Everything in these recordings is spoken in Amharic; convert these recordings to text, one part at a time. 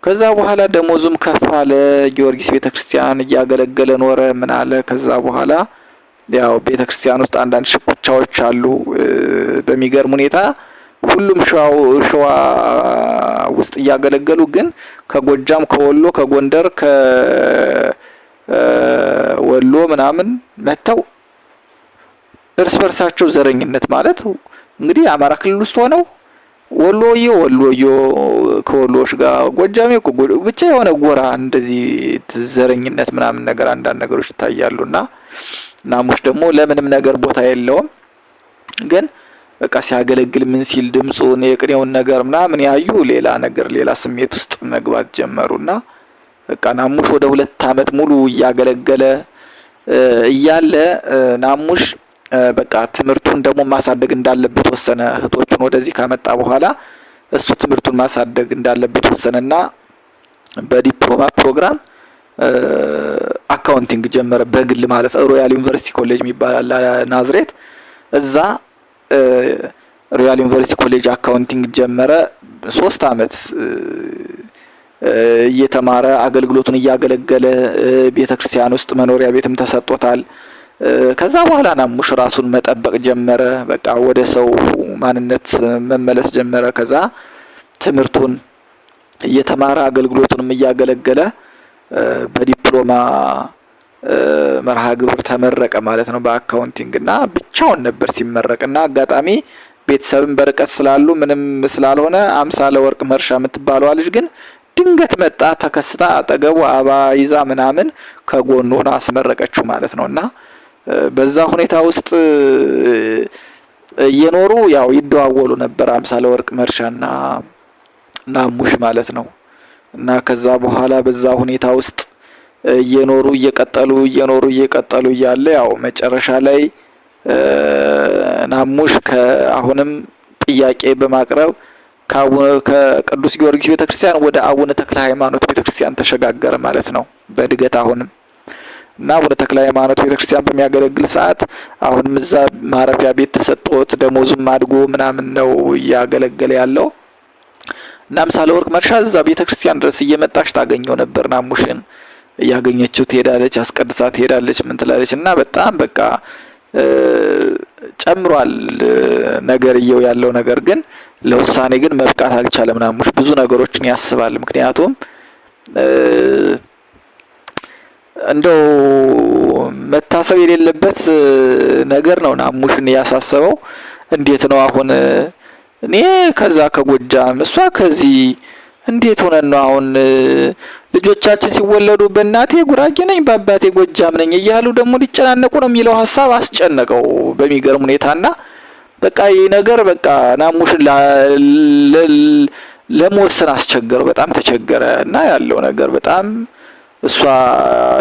ከዛ በኋላ ደሞዙም ከፍ አለ። ጊዮርጊስ ቤተክርስቲያን እያገለገለ ኖረ። ምን አለ ከዛ በኋላ ያው ቤተክርስቲያን ውስጥ አንዳንድ ሽኩቻዎች አሉ። በሚገርም ሁኔታ ሁሉም ሸዋ ውስጥ እያገለገሉ ግን ከጎጃም፣ ከወሎ፣ ከጎንደር፣ ከወሎ ምናምን መተው እርስ በርሳቸው ዘረኝነት ማለት እንግዲህ አማራ ክልል ውስጥ ሆነው ወሎዬ ከወሎዎች ጋር ጎጃሜ ብቻ የሆነ ጎራ እንደዚህ ዘረኝነት ምናምን ነገር አንዳንድ ነገሮች ይታያሉና ናሙሽ ደግሞ ለምንም ነገር ቦታ የለውም። ግን በቃ ሲያገለግል ምን ሲል ድምጹን የቅኔውን ነገር ምናምን ያዩ ሌላ ነገር ሌላ ስሜት ውስጥ መግባት ጀመሩና በቃ ናሙሽ ወደ 2 አመት ሙሉ እያገለገለ እያለ ናሙሽ በቃ ትምህርቱን ደግሞ ማሳደግ እንዳለበት ወሰነ። እህቶቹን ወደዚህ ካመጣ በኋላ እሱ ትምህርቱን ማሳደግ እንዳለበት ወሰነና በዲፕሎማ ፕሮግራም አካውንቲንግ ጀመረ። በግል ማለት ሮያል ዩኒቨርሲቲ ኮሌጅ የሚባል ናዝሬት፣ እዛ ሮያል ዩኒቨርሲቲ ኮሌጅ አካውንቲንግ ጀመረ። 3 አመት እየተማረ አገልግሎቱን እያገለገለ ቤተክርስቲያን ውስጥ መኖሪያ ቤትም ተሰጥቶታል። ከዛ በኋላ ናሙሽ ራሱን መጠበቅ ጀመረ። በቃ ወደ ሰው ማንነት መመለስ ጀመረ። ከዛ ትምህርቱን እየተማረ አገልግሎቱንም እያገለገለ በዲፕሎማ መርሃ ግብር ተመረቀ ማለት ነው በአካውንቲንግ እና ብቻውን ነበር ሲመረቅና አጋጣሚ ቤተሰብን በርቀት ስላሉ ምንም ስላልሆነ አምሳለ ወርቅ መርሻ የምትባለው ልጅ ግን ድንገት መጣ ተከስታ አጠገቡ አባ ይዛ ምናምን ከጎኑ ሆና አስመረቀችው ማለት ነውና በዛ ሁኔታ ውስጥ እየኖሩ ያው ይደዋወሉ ነበር አምሳለ ወርቅ መርሻና ናሙሽ ማለት ነው። እና ከዛ በኋላ በዛ ሁኔታ ውስጥ እየኖሩ እየቀጠሉ እያለ ያው መጨረሻ ላይ ናሙሽ ከአሁንም ጥያቄ በማቅረብ ከቅዱስ ጊዮርጊስ ቤተክርስቲያን ወደ አቡነ ተክለ ሃይማኖት ቤተክርስቲያን ተሸጋገረ ማለት ነው በእድገት አሁንም እና አቡነ ተክለ ሃይማኖት ቤተክርስቲያን በሚያገለግል ሰዓት አሁንም እዛ ማረፊያ ቤት ተሰጥቶት ደሞዙም አድጎ ምናምን ነው እያገለገለ ያለው። እና አምሳለ ወርቅ መርሻ እዛ ቤተክርስቲያን ድረስ እየመጣች ታገኘው ነበር። ናሙሽን እያገኘችው ትሄዳለች፣ አስቀድሳ ትሄዳለች፣ ምን ትላለች እና በጣም በቃ ጨምሯል ነገርየው ያለው ነገር ግን ለውሳኔ ግን መብቃት አልቻለም። ናሙሽ ብዙ ነገሮችን ያስባል። ምክንያቱም እንደው መታሰብ የሌለበት ነገር ነው ናሙሽን ያሳሰበው። እንዴት ነው አሁን እኔ ከዛ ከጎጃም እሷ ከዚህ እንዴት ሆነን ነው አሁን ልጆቻችን ሲወለዱ በእናቴ ጉራጌ ነኝ በአባቴ ጎጃም ነኝ እያሉ ደግሞ ሊጨናነቁ ነው የሚለው ሐሳብ አስጨነቀው በሚገርም ሁኔታና በቃ ይሄ ነገር በቃ ናሙሽን ለመወሰን አስቸገረው። በጣም ተቸገረ እና ያለው ነገር በጣም እሷ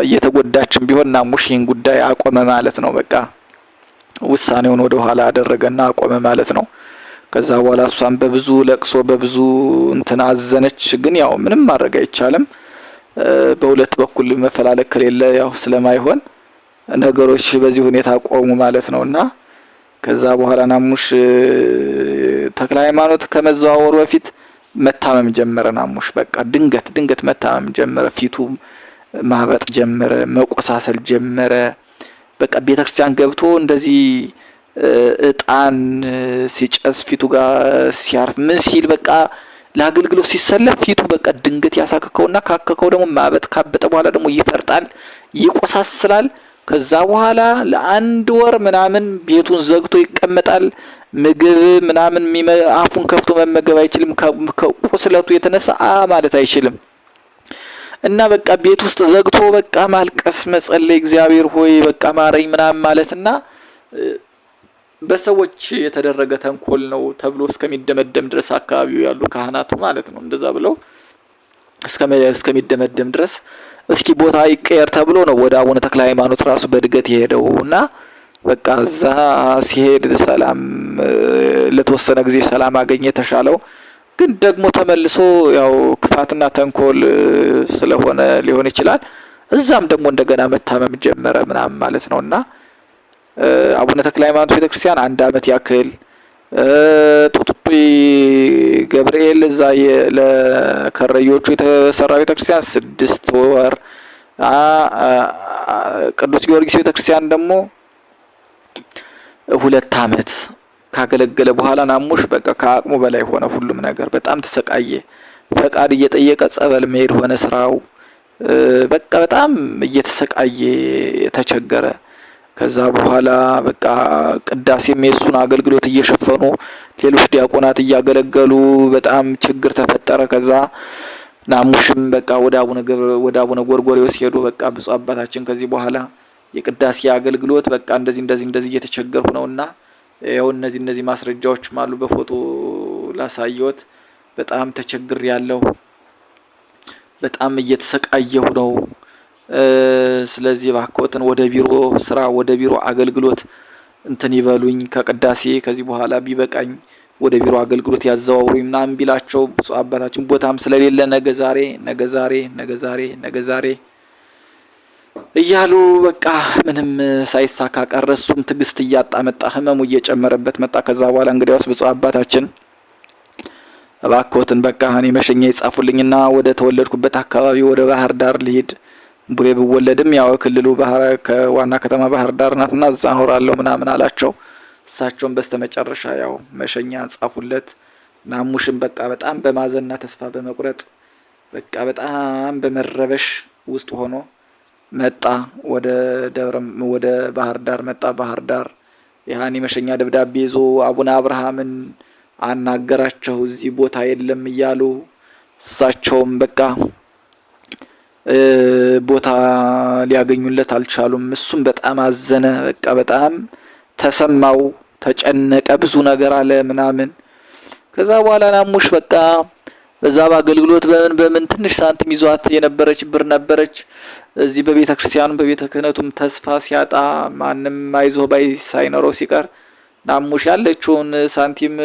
እየተጎዳችም ቢሆን ናሙሽ ይህን ጉዳይ አቆመ ማለት ነው። በቃ ውሳኔውን ወደ ኋላ አደረገና አቆመ ማለት ነው። ከዛ በኋላ እሷም በብዙ ለቅሶ በብዙ እንትን አዘነች። ግን ያው ምንም ማድረግ አይቻልም። በሁለት በኩል መፈላለግ ከሌለ ያው ስለማይሆን ነገሮች በዚህ ሁኔታ ቆሙ ማለት ነውና ከዛ በኋላ ናሙሽ ተክለ ሃይማኖት ከመዘዋወሩ በፊት መታመም ጀመረ። ናሙሽ በቃ ድንገት መታመም ጀመረ። ፊቱ ማበጥ ጀመረ፣ መቆሳሰል ጀመረ። በቃ ቤተክርስቲያን ገብቶ እንደዚህ እጣን ሲጨስ ፊቱ ጋር ሲያርፍ ምን ሲል በቃ ለአገልግሎት ሲሰለፍ ፊቱ በቃ ድንገት ያሳከከውና ካከከው ደግሞ ማበጥ ካበጠ በኋላ ደግሞ ይፈርጣል፣ ይቆሳስላል። ከዛ በኋላ ለ1 ወር ምናምን ቤቱን ዘግቶ ይቀመጣል። ምግብ ምናምን አፉን ከፍቶ መመገብ አይችልም። ከቁስለቱ የተነሳ ማለት አይችልም። እና በቃ ቤት ውስጥ ዘግቶ በቃ ማልቀስ፣ መጸለይ፣ እግዚአብሔር ሆይ በቃ ማረኝ ምናምን ማለትና በሰዎች የተደረገ ተንኮል ነው ተብሎ እስከሚደመደም ድረስ አካባቢው ያሉ ካህናቱ ማለት ነው እንደዛ ብለው እስከሚደመደም ድረስ እስኪ ቦታ ይቀየር ተብሎ ነው ወደ አቡነ ተክለ ሃይማኖት ራሱ በድገት የሄደውና በቃ እዛ ሲሄድ ሰላም ለተወሰነ ጊዜ ሰላም አገኘ ተሻለው። ግን ደግሞ ተመልሶ ያው ክፋትና ተንኮል ስለሆነ ሊሆን ይችላል እዛም ደግሞ እንደገና መታመም ጀመረ ምናምን ማለት ነውና አቡነ ተክለ ሃይማኖት ቤተክርስቲያን 1 አመት ያክል ጡጡጡ ገብርኤል እዛ ለከረዮቹ የተሰራ ቤተክርስቲያን 6 ወር፣ ቅዱስ ጊዮርጊስ ቤተክርስቲያን ደግሞ 2 አመት ካገለገለ በኋላ ናሙሽ በቃ ከአቅሙ በላይ ሆነ። ሁሉም ነገር በጣም ተሰቃየ። ፈቃድ እየጠየቀ ጸበል መሄድ ሆነ ስራው። በቃ በጣም እየተሰቃየ ተቸገረ። ከዛ በኋላ በቃ ቅዳሴም የሱን አገልግሎት እየሸፈኑ ሌሎች ዲያቆናት እያገለገሉ በጣም ችግር ተፈጠረ። ከዛ ናሙሽም በቃ ወደ አቡነ ጎርጎርዮስ ሄዱ። በቃ ብፁዕ አባታችን ከዚህ በኋላ የቅዳሴ አገልግሎት በቃ እንደዚህ እየተቸገርኩ ነውና ያው እነዚህ ማስረጃዎችም አሉ በፎቶ ላሳየዎት። በጣም ተቸግር ያለው በጣም እየተሰቃየሁ ነው። ስለዚህ ባክዎትን ወደ ቢሮ ስራ ወደ ቢሮ አገልግሎት እንትን ይበሉኝ፣ ከቅዳሴ ከዚህ በኋላ ቢበቃኝ ወደ ቢሮ አገልግሎት ያዘዋውሩኝ ምናምን ቢላቸው ብፁዕ አባታችን ቦታም ስለሌለ ነገ ዛሬ እያሉ በቃ ምንም ሳይሳካ ቀረ። እሱም ትዕግስት እያጣ መጣ፣ ህመሙ እየጨመረበት መጣ። ከዛ በኋላ እንግዲያውስ ብፁዕ አባታችን እባክዎትን በቃ እኔ መሸኛ ይጻፉልኝና ወደ ተወለድኩበት አካባቢ ወደ ባህር ዳር ልሂድ፣ ቡሬ ብወለድም ያው ክልሉ ከዋና ከተማ ባህር ዳር ናትና እዛ እኖራለሁ ምናምን አላቸው። እሳቸውም በስተመጨረሻ ያው መሸኛ ጻፉለት። ናሙሽም በቃ በጣም በማዘንና ተስፋ በመቁረጥ በቃ በጣም በመረበሽ ውስጥ ሆኖ መጣ። ወደ ባህር ዳር መጣ። ባህር ዳር ያኔ መሸኛ ደብዳቤ ይዞ አቡነ አብርሃምን አናገራቸው። እዚህ ቦታ የለም እያሉ እሳቸውም በቃ ቦታ ሊያገኙለት አልቻሉም። እሱም በጣም አዘነ። በቃ በጣም ተሰማው፣ ተጨነቀ፣ ብዙ ነገር አለ ምናምን። ከዛ በኋላ ናሙሽ በቃ በዛ በአገልግሎት በምን ትንሽ ሳንቲም ይዟት የነበረች ብር ነበረች። እዚህ በቤተ ክርስቲያኑ በቤተ ክህነቱም ተስፋ ሲያጣ ማንም አይዞህ ባይ ሳይኖረው ሲቀር ናሙሽ ያለችውን ሳንቲም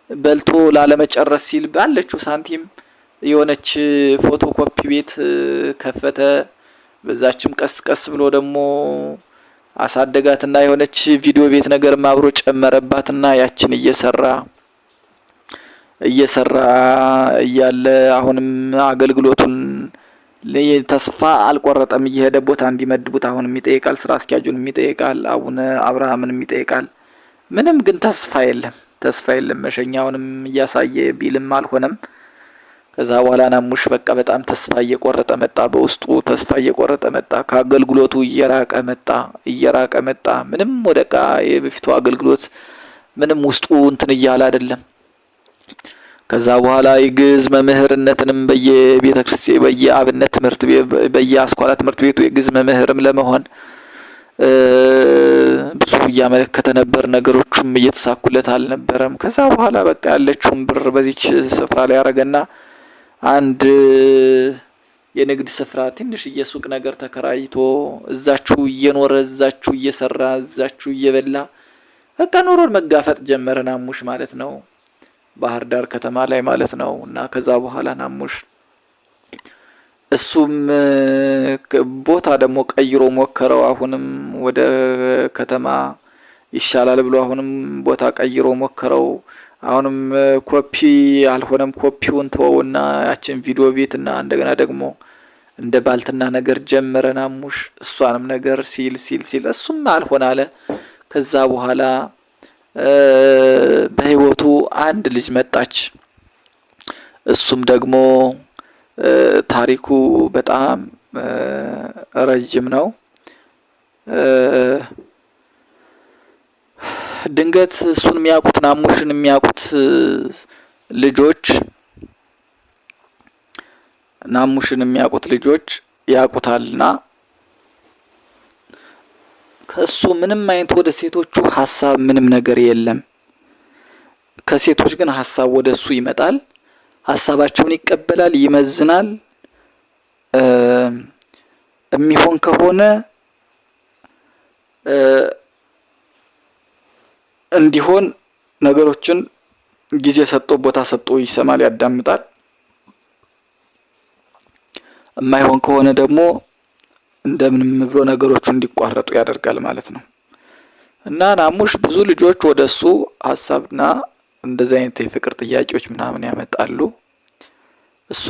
በልቶ ላለመጨረስ ሲል ባለችው ሳንቲም የሆነች ፎቶኮፒ ቤት ከፈተ። በዛችም ቀስ ብሎ ደግሞ አሳደጋትና የሆነች ቪዲዮ ቤት ነገር ማብሮ ጨመረባትና ያችን እየሰራ እያለ አሁንም አገልግሎቱን ተስፋ አልቆረጠም። እየሄደ ቦታ እንዲመድቡት አሁንም ይጠይቃል፣ ስራ አስኪያጁን ይጠይቃል፣ አቡነ አብርሃምን ይጠይቃል። ምንም ግን ተስፋ የለም። መሸኛውንም እያሳየ ቢልም አልሆነም። ከዛ በኋላ ናሙሽ በቃ በጣም ተስፋ እየቆረጠ መጣ። በውስጡ ተስፋ እየቆረጠ መጣ። ከአገልግሎቱ እየራቀ መጣ። ምንም ወደቃ የበፊቱ አገልግሎት ምንም ውስጡ እንትን እያለ አይደለም። ከዛ በኋላ የግዕዝ መምህርነትንም በየቤተ ክርስቲያን በየአብነት ትምህርት ቤት በየአስኳላ ትምህርት ቤቱ የግዕዝ መምህርም ለመሆን ብዙ እያመለከተ ነበር። ነገሮቹም እየተሳኩለት አልነበረም። ከዛ በኋላ በቃ ያለችውን ብር በዚች ስፍራ ላይ ያረገና አንድ የንግድ ስፍራ ትንሽዬ ሱቅ ነገር ተከራይቶ እዛችሁ እየኖረ እዛችሁ እየሰራ እዛችሁ እየበላ በቃ ኑሮን መጋፈጥ ጀመረ ናሙሽ ማለት ነው፣ ባህር ዳር ከተማ ላይ ማለት ነው። እና ከዛ በኋላ ናሙሽ እሱም ቦታ ደግሞ ቀይሮ ሞከረው። አሁንም ወደ ከተማ ይሻላል ብሎ አሁንም ቦታ ቀይሮ ሞከረው። አሁንም ኮፒ አልሆነም። ኮፒውን ተወውና ያችን ቪዲዮ ቤትና እንደገና ደግሞ እንደ ባልትና ነገር ጀመረ ናሙሽ። እሷንም ነገር ሲል እሱም አልሆነ አለ። ከዛ በኋላ በህይወቱ አንድ ልጅ መጣች። እሱም ደግሞ ታሪኩ በጣም ረጅም ነው። ድንገት እሱን የሚያውቁት ናሙሽን የሚያውቁት ልጆች ያውቁታልና ከሱ ምንም አይነት ወደ ሴቶቹ ሀሳብ ምንም ነገር የለም። ከሴቶች ግን ሀሳብ ወደ እሱ ይመጣል። ሀሳባቸውን ይቀበላል፣ ይመዝናል። የሚሆን ከሆነ እንዲሆን ነገሮችን ጊዜ ሰጥቶ ቦታ ሰጥቶ ይሰማል፣ ያዳምጣል። የማይሆን ከሆነ ደግሞ እንደምንም ብሎ ነገሮቹ እንዲቋረጡ ያደርጋል ማለት ነው። እና ናሙሽ ብዙ ልጆች ወደሱ ሀሳብና እንደዚህ አይነት የፍቅር ጥያቄዎች ምናምን ያመጣሉ። እሱ